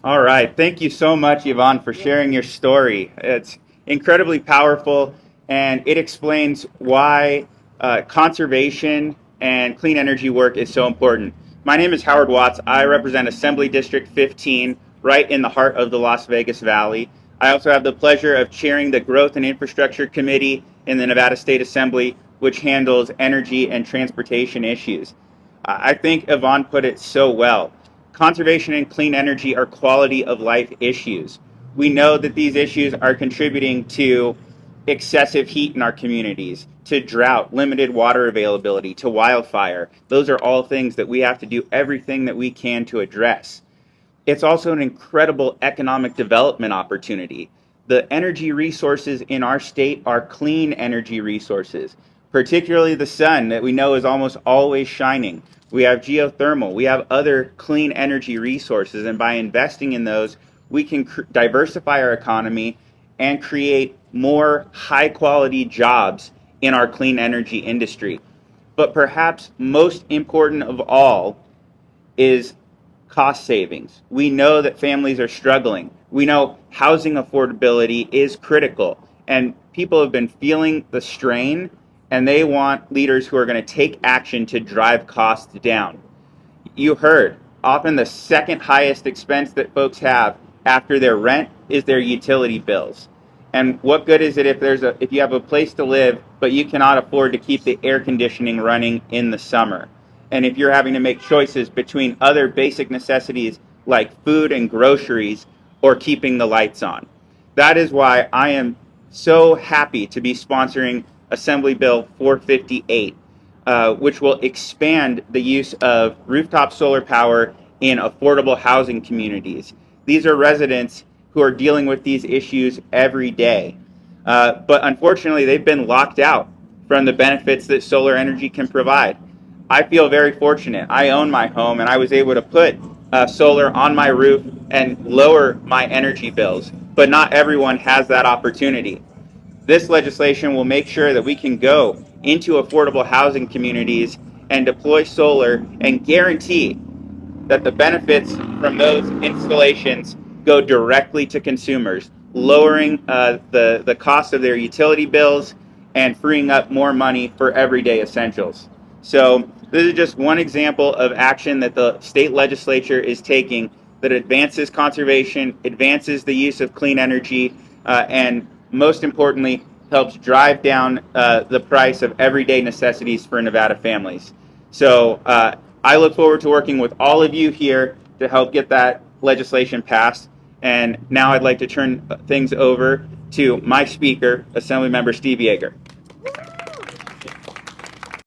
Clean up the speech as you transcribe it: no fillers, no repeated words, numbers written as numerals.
All right. Thank you so much, Yvonne, for sharing your story. It's incredibly powerful, and it explains why conservation and clean energy work is so important. My name is Howard Watts. I represent Assembly District 15, right in the heart of the Las Vegas Valley. I also have the pleasure of chairing the Growth and Infrastructure Committee in the Nevada State Assembly, which handles energy and transportation issues. I think Yvonne put it so well. Conservation and clean energy are quality of life issues. We know that these issues are contributing to excessive heat in our communities, to drought, limited water availability, to wildfire. Those are all things that we have to do everything that we can to address. It's also an incredible economic development opportunity. The energy resources in our state are clean energy resources, particularly the sun that we know is almost always shining. We have geothermal, we have other clean energy resources, and by investing in those, we can diversify our economy and create more high quality jobs in our clean energy industry. But perhaps most important of all is cost savings. We know that families are struggling. We know housing affordability is critical, and people have been feeling the strain, and they want leaders who are going to take action to drive costs down. You heard, often the second highest expense that folks have after their rent is their utility bills. And what good is it if you have a place to live, but you cannot afford to keep the air conditioning running in the summer? And if you're having to make choices between other basic necessities like food and groceries or keeping the lights on. That is why I am so happy to be sponsoring Assembly Bill 458, which will expand the use of rooftop solar power in affordable housing communities. These are residents who are dealing with these issues every day. But unfortunately, they've been locked out from the benefits that solar energy can provide. I feel very fortunate. I own my home, and I was able to put solar on my roof and lower my energy bills. But not everyone has that opportunity. This legislation will make sure that we can go into affordable housing communities and deploy solar and guarantee that the benefits from those installations go directly to consumers, lowering the cost of their utility bills and freeing up more money for everyday essentials. So this is just one example of action that the state legislature is taking that advances conservation, advances the use of clean energy, and most importantly, helps drive down the price of everyday necessities for Nevada families. So I look forward to working with all of you here to help get that legislation passed. And now I'd like to turn things over to my speaker, Assemblymember Steve Yeager.